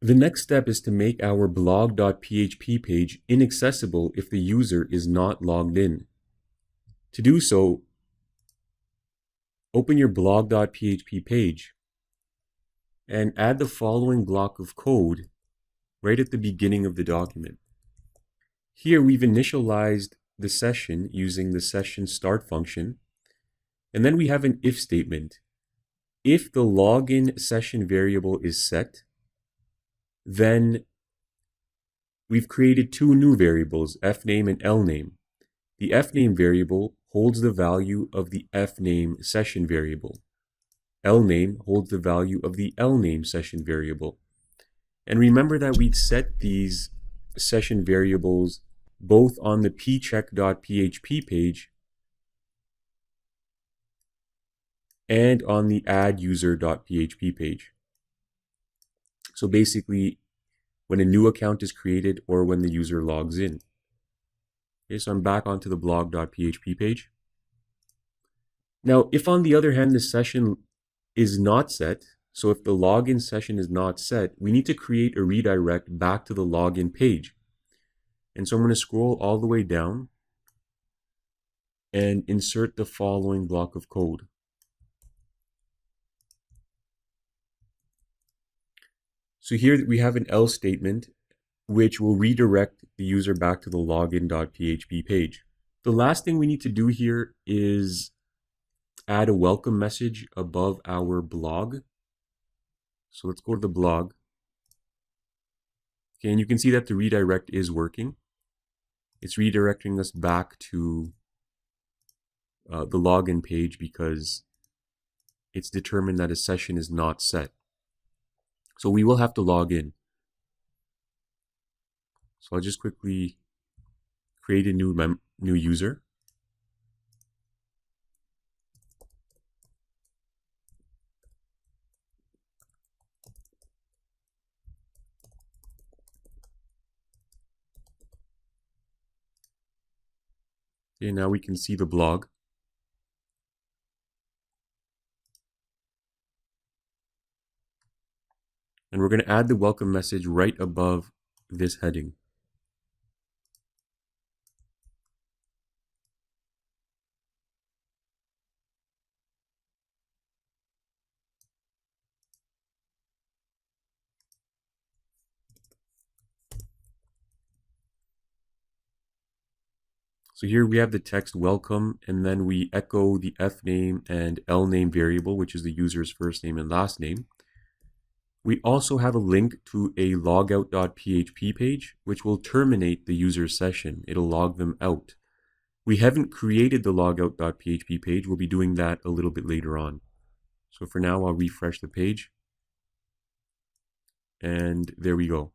The next step is to make our blog.php page inaccessible if the user is not logged in. To do so, open your blog.php page and add the following block of code right at the beginning of the document. Here we've initialized the session using the session start function, and then we have an if statement. If the login session variable is set, then we've created two new variables, fname and lname. The fname variable holds the value of the fname session variable. Lname holds the value of the lname session variable. And remember that we'd set these session variables both on the pcheck.php page and on the adduser.php page. So basically, when a new account is created or when the user logs in. Okay, so I'm back onto the blog.php page. Now, if on the other hand the session is not set, so if the login session is not set, we need to create a redirect back to the login page. And so I'm going to scroll all the way down and insert the following block of code. So here we have an else statement which will redirect the user back to the login.php page. The last thing we need to do here is add a welcome message above our blog. So let's go to the blog. Okay, and you can see that the redirect is working. It's redirecting us back to the login page because it's determined that a session is not set. So we will have to log in. So I'll just quickly create a new user. Okay, now we can see the blog. And we're going to add the welcome message right above this heading. So here we have the text welcome, and then we echo the fname and lname variable, which is the user's first name and last name. We also have a link to a logout.php page, which will terminate the user's session. It'll log them out. We haven't created the logout.php page. We'll be doing that a little bit later on. So for now, I'll refresh the page. And there we go.